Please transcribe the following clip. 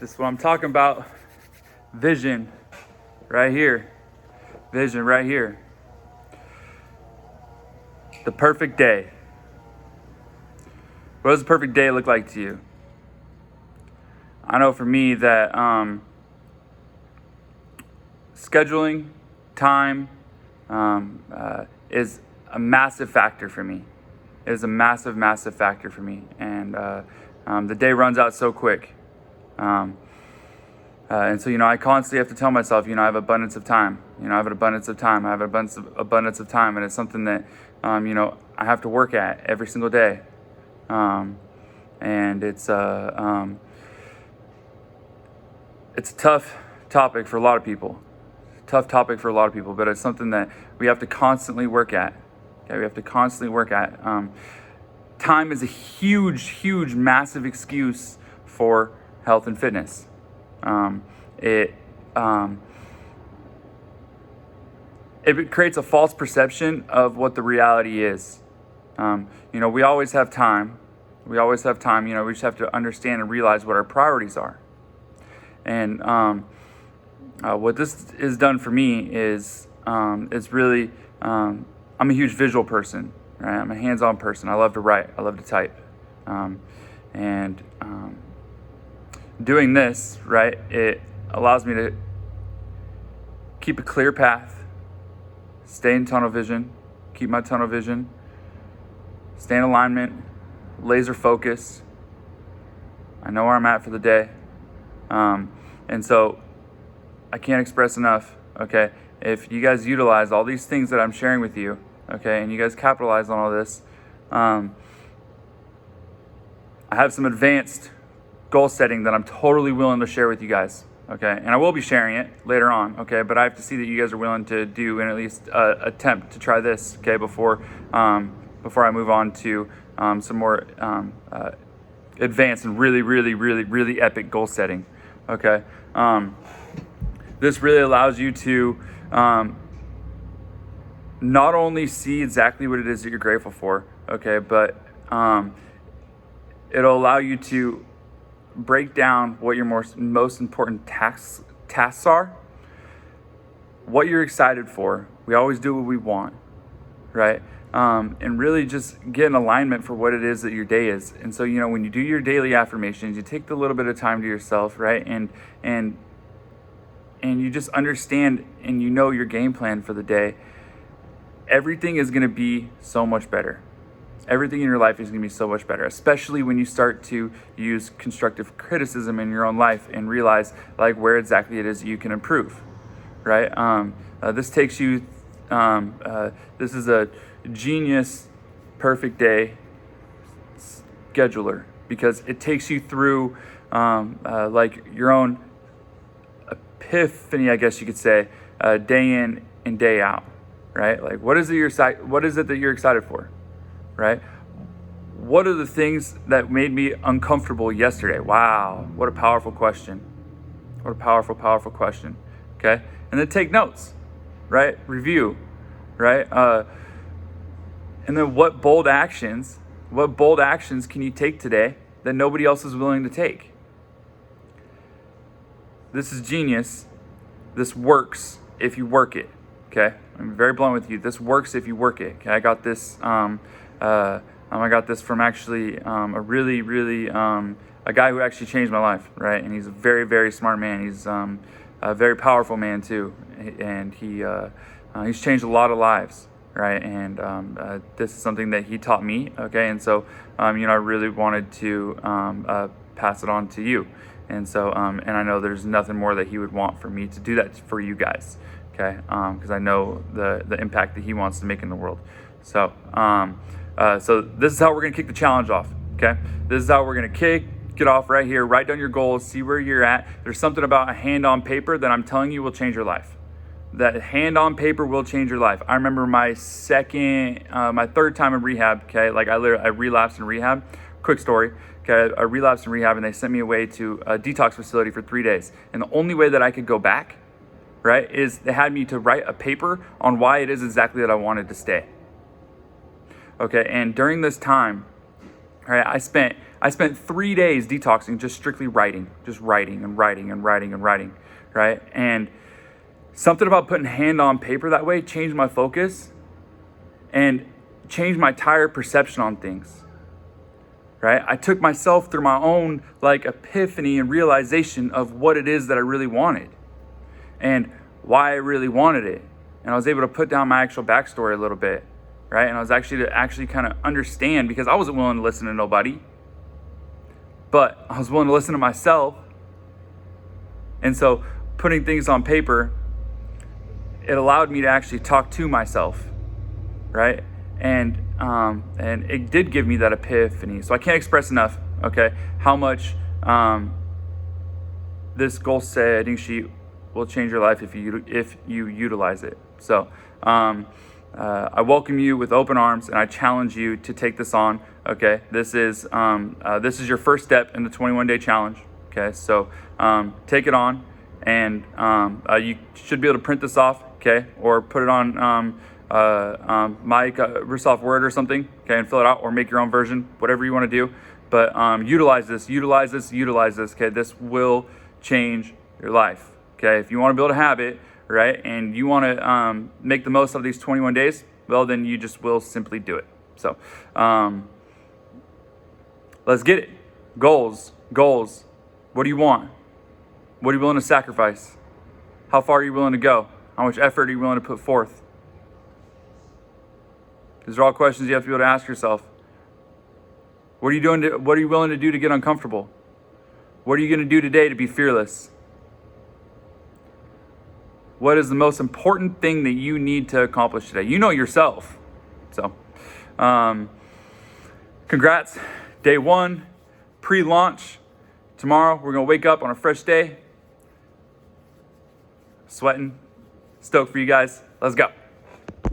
This is what I'm talking about. Vision right here. Vision right here. The perfect day. What does the perfect day look like to you? I know for me that scheduling time is a massive factor for me. It is a massive, massive factor for me. And the day runs out so quick. And so, I constantly have to tell myself, I have abundance of time. I have an abundance of time. I have an abundance of time. And it's something that, I have to work at every single day. And it's a tough topic for a lot of people. But it's something that we have to constantly work at. Okay, we have to constantly work at. Time is a huge, huge, massive excuse for health and fitness. It creates a false perception of what the reality is. We always have time. We just have to understand and realize what our priorities are. And what this has done for me is really, I'm a huge visual person, right? I'm a hands-on person. I love to write. I love to type. Doing this, right, it allows me to keep a clear path, stay in tunnel vision, keep my tunnel vision, stay in alignment, laser focus. I know where I'm at for the day. And so I can't express enough, okay, if you guys utilize all these things that I'm sharing with you, okay, and you guys capitalize on all this, I have some advanced goal setting that I'm totally willing to share with you guys, okay, and I will be sharing it later on, okay, but I have to see that you guys are willing to do and at least attempt to try this, okay, before I move on to some more advanced and really, really, really, really epic goal setting, okay. This really allows you to not only see exactly what it is that you're grateful for, okay, but it'll allow you to break down what your most important tasks are, what you're excited for. We always do what we want, right? And really just get an alignment for what it is that your day is. And so, when you do your daily affirmations, you take a little bit of time to yourself, right? And you just understand and your game plan for the day. Everything is going to be so much better. Everything in your life is going to be so much better, especially when you start to use constructive criticism in your own life and realize where exactly it is that you can improve, right? This takes you, this is a genius perfect day scheduler because it takes you through your own epiphany, I guess you could say, day in and day out, right? What is it that you're excited for? Right? What are the things that made me uncomfortable yesterday? Wow, what a powerful question. What a powerful, powerful question. Okay? And then take notes, right? Review, right? And then what bold actions can you take today that nobody else is willing to take? This is genius. This works if you work it. Okay? I'm very blunt with you. This works if you work it. Okay? I got this from actually a really, really a guy who actually changed my life, right? And he's a very, very smart man. He's a very powerful man too, and he's changed a lot of lives, right? And this is something that he taught me, okay? And so I really wanted to pass it on to you, and so and I know there's nothing more that he would want for me to do that for you guys. Okay, because I know the impact that he wants to make in the world. So, so this is how we're gonna kick the challenge off. Okay, this is how we're gonna kick it off right here. Write down your goals, see where you're at. There's something about a hand on paper that I'm telling you will change your life. That hand on paper will change your life. I remember my third time in rehab. Okay, I relapsed in rehab. Quick story. Okay, I relapsed in rehab, and they sent me away to a detox facility for 3 days. And the only way that I could go back, right, is they had me to write a paper on why it is exactly that I wanted to stay. Okay, and during this time, right? I spent 3 days detoxing, just strictly writing, just writing and writing and writing and writing, right? And something about putting hand on paper that way changed my focus and changed my entire perception on things, right? I took myself through my own like epiphany and realization of what it is that I really wanted and why I really wanted it. And I was able to put down my actual backstory a little bit, right? And I was actually kind of understand, because I wasn't willing to listen to nobody, but I was willing to listen to myself. And so putting things on paper, it allowed me to actually talk to myself, right? And it did give me that epiphany. So I can't express enough, okay, how much this goal setting sheet will change your life if you utilize it. So I welcome you with open arms, and I challenge you to take this on. Okay, this is your first step in the 21-day challenge. Okay, so take it on, and you should be able to print this off. Okay, or put it on Microsoft Word or something. Okay, and fill it out, or make your own version, whatever you want to do. But utilize this. Okay, this will change your life. Okay, if you want to build a habit, right, and you want to make the most of these 21 days, well, then you just will simply do it. So let's get it. Goals. What do you want? What are you willing to sacrifice? How far are you willing to go? How much effort are you willing to put forth? These are all questions you have to be able to ask yourself. What are you willing to do to get uncomfortable? What are you going to do today to be fearless? What is the most important thing that you need to accomplish today? You know yourself. So, congrats. Day 1, pre-launch. Tomorrow, we're going to wake up on a fresh day. Sweating. Stoked for you guys. Let's go.